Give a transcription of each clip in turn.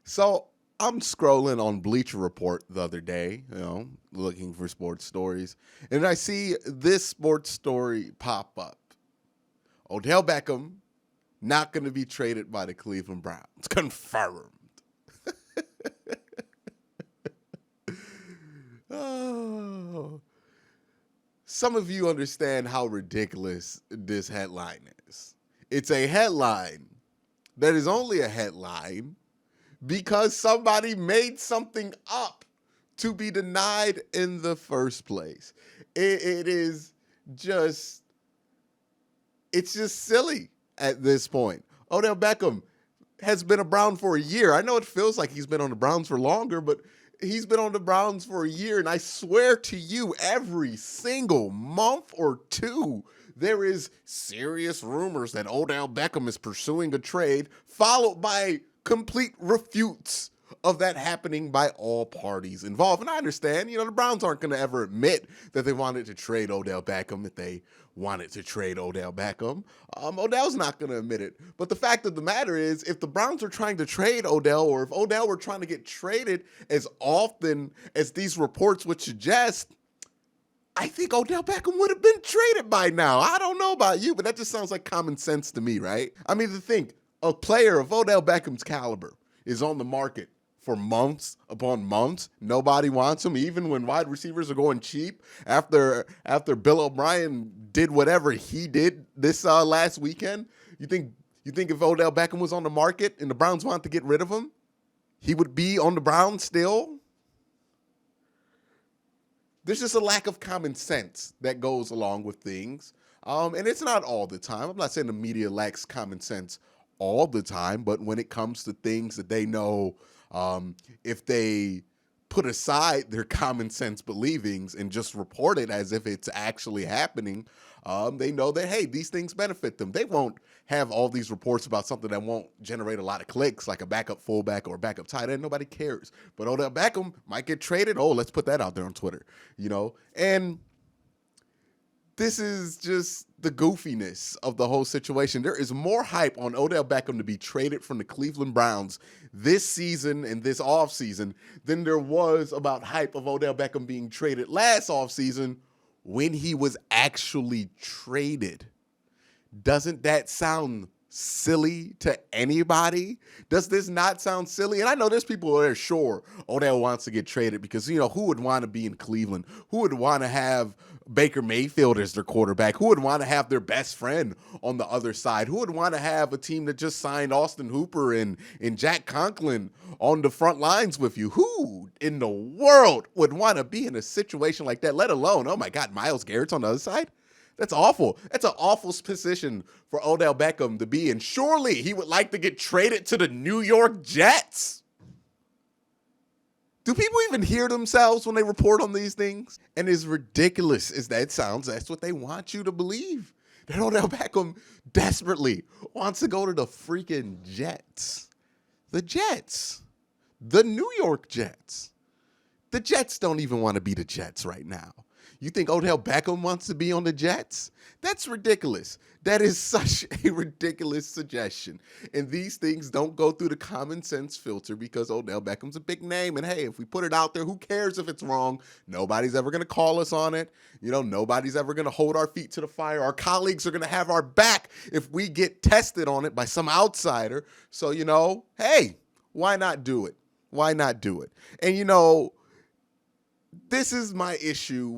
So I'm scrolling on Bleacher Report the other day, looking for sports stories, and I see this sports story pop up. Odell Beckham not going to be traded by the Cleveland Browns. Confirmed. Oh. Some of you understand how ridiculous this headline is. It's a headline that is only a headline because somebody made something up to be denied in the first place. It is just, it's just silly at this point. Odell Beckham has been a Brown for a year. I know it feels like he's been on the Browns for longer, but he's been on the Browns for a year. And I swear to you, every single month or two, there is serious rumors that Odell Beckham is pursuing a trade, followed by complete refutes of that happening by all parties involved. And I understand, the Browns aren't going to ever admit that they wanted to trade Odell Beckham if they wanted to trade Odell Beckham. Odell's not going to admit it. But the fact of the matter is, if the Browns were trying to trade Odell, or if Odell were trying to get traded as often as these reports would suggest, I think Odell Beckham would have been traded by now. I don't know about you, but that just sounds like common sense to me, right? I mean, to think a player of Odell Beckham's caliber is on the market for months upon months. Nobody wants him, even when wide receivers are going cheap. After Bill O'Brien did whatever he did this last weekend, you think if Odell Beckham was on the market and the Browns wanted to get rid of him, he would be on the Browns still? There's just a lack of common sense that goes along with things. And it's not all the time. I'm not saying the media lacks common sense all the time, but when it comes to things that they know, if they put aside their common sense believings and just report it as if it's actually happening, they know that, hey, these things benefit them. They won't have all these reports about something that won't generate a lot of clicks, like a backup fullback or a backup tight end. Nobody cares. But Odell Beckham might get traded. Oh, let's put that out there on Twitter, And this is just the goofiness of the whole situation. There is more hype on Odell Beckham to be traded from the Cleveland Browns this season and this offseason than there was about hype of Odell Beckham being traded last offseason when he was actually traded. Doesn't that sound silly to anybody? Does this not sound silly? And I know there's people who are sure Odell wants to get traded because, who would want to be in Cleveland? Who would want to have Baker Mayfield as their quarterback? Who would want to have their best friend on the other side? Who would want to have a team that just signed Austin Hooper and Jack Conklin on the front lines with you? Who in the world would want to be in a situation like that, let alone, oh my God, Myles Garrett's on the other side? That's awful. That's an awful position for Odell Beckham to be in. Surely he would like to get traded to the New York Jets. Do people even hear themselves when they report on these things? And as ridiculous as that sounds, that's what they want you to believe. That Odell Beckham desperately wants to go to the freaking Jets. The Jets. The New York Jets. The Jets don't even want to be the Jets right now. You think Odell Beckham wants to be on the Jets? That's ridiculous. That is such a ridiculous suggestion. And these things don't go through the common sense filter because Odell Beckham's a big name. And hey, if we put it out there, who cares if it's wrong? Nobody's ever going to call us on it. Nobody's ever going to hold our feet to the fire. Our colleagues are going to have our back if we get tested on it by some outsider. So, hey, why not do it? Why not do it? And, this is my issue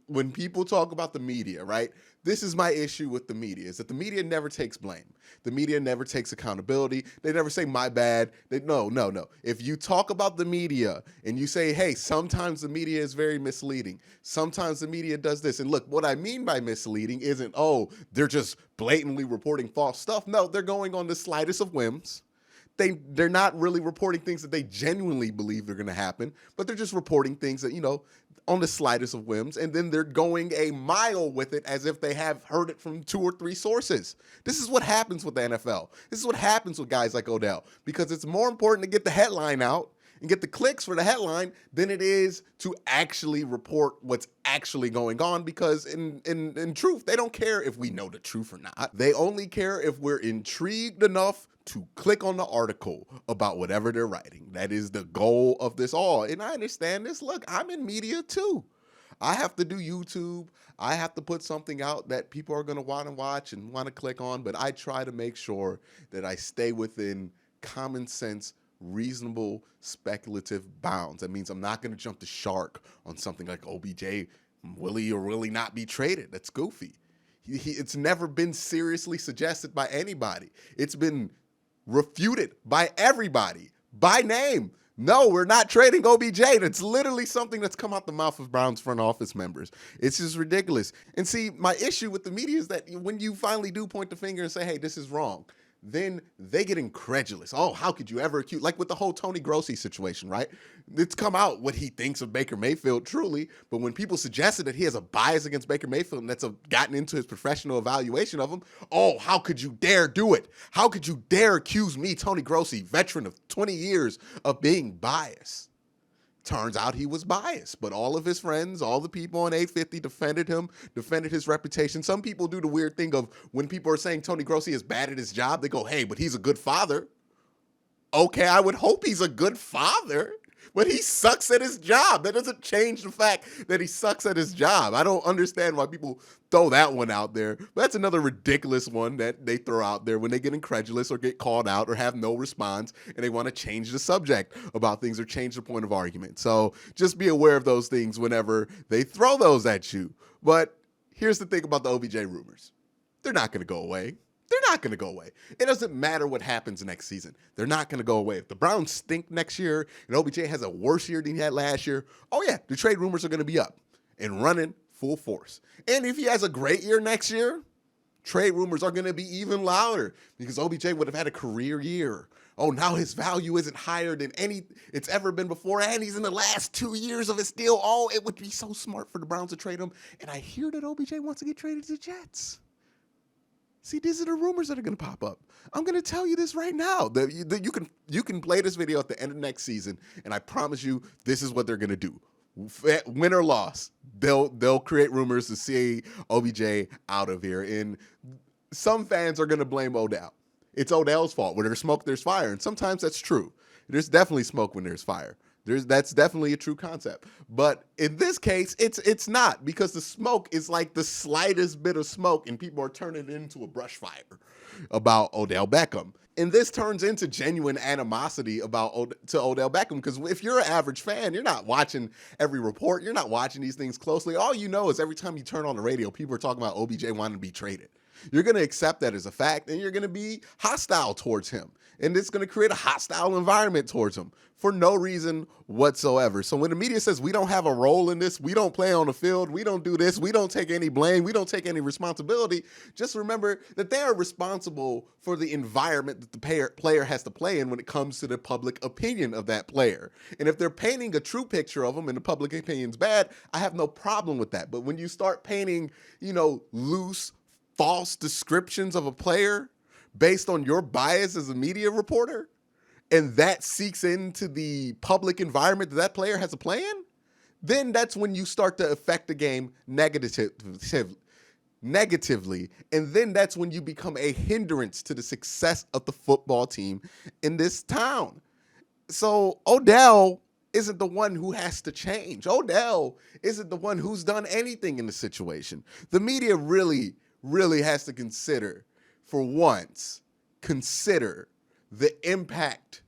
when people talk about the media, right? This is my issue with the media, is that the media never takes blame. The media never takes accountability. They never say, my bad. No. If you talk about the media and you say, hey, sometimes the media is very misleading. Sometimes the media does this. And look, what I mean by misleading isn't, they're just blatantly reporting false stuff. No, they're going on the slightest of whims. They're not really reporting things that they genuinely believe they're going to happen, but they're just reporting things that, on the slightest of whims, and then they're going a mile with it as if they have heard it from 2 or 3 sources. This is what happens with the NFL. This is what happens with guys like Odell, because it's more important to get the headline out and get the clicks for the headline than it is to actually report what's actually going on, because in truth, they don't care if we know the truth or not. They only care if we're intrigued enough to click on the article about whatever they're writing. That is the goal of this all. And I understand this. Look, I'm in media too. I have to do YouTube. I have to put something out that people are going to want to watch and want to click on, but I try to make sure that I stay within common sense, reasonable, speculative bounds. That means I'm not going to jump the shark on something like OBJ. Will he or will he not be traded? That's goofy. It's never been seriously suggested by anybody. It's been refuted by everybody by name. No, we're not trading OBJ. That's literally something that's come out the mouth of Browns front office members. It's just ridiculous. And see, my issue with the media is that when you finally do point the finger and say, hey, this is wrong, then they get incredulous. Oh, how could you ever accuse? Like with the whole Tony Grossi situation, right? It's come out what he thinks of Baker Mayfield truly, but when people suggested that he has a bias against Baker Mayfield and that's gotten into his professional evaluation of him, oh, how could you dare do it? How could you dare accuse me, Tony Grossi, veteran of 20 years, of being biased? Turns out he was biased, but all of his friends, all the people on 850 defended him, defended his reputation. Some people do the weird thing of when people are saying Tony Grossi is bad at his job, they go, hey, but he's a good father. Okay, I would hope he's a good father, but he sucks at his job. That doesn't change the fact that he sucks at his job. I don't understand why people throw that one out there. But that's another ridiculous one that they throw out there when they get incredulous or get called out or have no response and they want to change the subject about things or change the point of argument. So just be aware of those things whenever they throw those at you. But here's the thing about the OBJ rumors. They're not going to go away. They're not going to go away. It doesn't matter what happens next season. They're not going to go away. If the Browns stink next year and OBJ has a worse year than he had last year, oh yeah, the trade rumors are going to be up and running full force. And if he has a great year next year, trade rumors are going to be even louder because OBJ would have had a career year. Oh, now his value isn't higher than it's ever been before, and he's in the last 2 years of his deal. Oh, it would be so smart for the Browns to trade him. And I hear that OBJ wants to get traded to the Jets. See, these are the rumors that are going to pop up. I'm going to tell you this right now. That you can play this video at the end of next season, and I promise you, this is what they're going to do. Win or loss, they'll create rumors to see OBJ out of here. And some fans are going to blame Odell. It's Odell's fault. When there's smoke, there's fire, and sometimes that's true. There's definitely smoke when there's fire. That's definitely a true concept. But in this case, it's not, because the smoke is like the slightest bit of smoke and people are turning it into a brush fire about Odell Beckham. And this turns into genuine animosity to Odell Beckham, because if you're an average fan, you're not watching every report. You're not watching these things closely. All you know is every time you turn on the radio, people are talking about OBJ wanting to be traded. You're going to accept that as a fact, and you're going to be hostile towards him. And it's going to create a hostile environment towards him for no reason whatsoever. So when the media says we don't have a role in this, we don't play on the field, we don't do this, we don't take any blame, we don't take any responsibility, just remember that they are responsible for the environment that the player has to play in when it comes to the public opinion of that player. And if they're painting a true picture of them and the public opinion's bad, I have no problem with that. But when you start painting, loose, false descriptions of a player based on your bias as a media reporter, and that seeks into the public environment that player has a play in, then that's when you start to affect the game negatively. And then that's when you become a hindrance to the success of the football team in this town. So Odell isn't the one who has to change. Odell isn't the one who's done anything in the situation. The media really has to consider the impact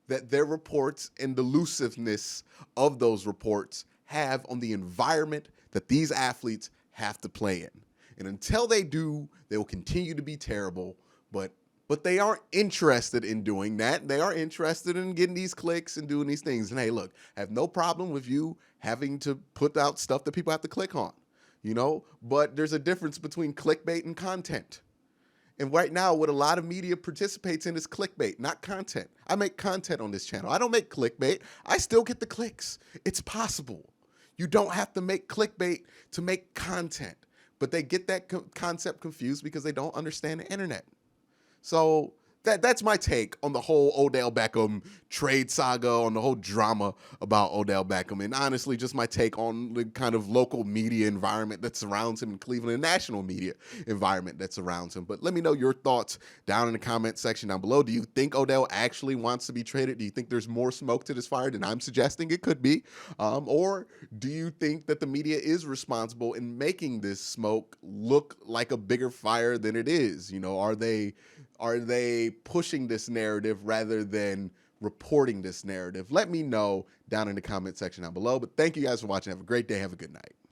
that their reports and the elusiveness of those reports have on the environment that these athletes have to play in. And until they do, they will continue to be terrible, but they aren't interested in doing that. They are interested in getting these clicks and doing these things. And hey, look, I have no problem with you having to put out stuff that people have to click on, but there's a difference between clickbait and content. And right now, what a lot of media participates in is clickbait, not content. I make content on this channel. I don't make clickbait. I still get the clicks. It's possible. You don't have to make clickbait to make content. But they get that concept confused because they don't understand the internet. So that's my take on the whole Odell Beckham trade saga, on the whole drama about Odell Beckham, and honestly, just my take on the kind of local media environment that surrounds him in Cleveland, and national media environment that surrounds him. But let me know your thoughts down in the comment section down below. Do you think Odell actually wants to be traded? Do you think there's more smoke to this fire than I'm suggesting it could be? Or do you think that the media is responsible in making this smoke look like a bigger fire than it is? You know, are they pushing this narrative rather than reporting this narrative? Let me know down in the comment section down below. But thank you guys for watching. Have a great day. Have a good night.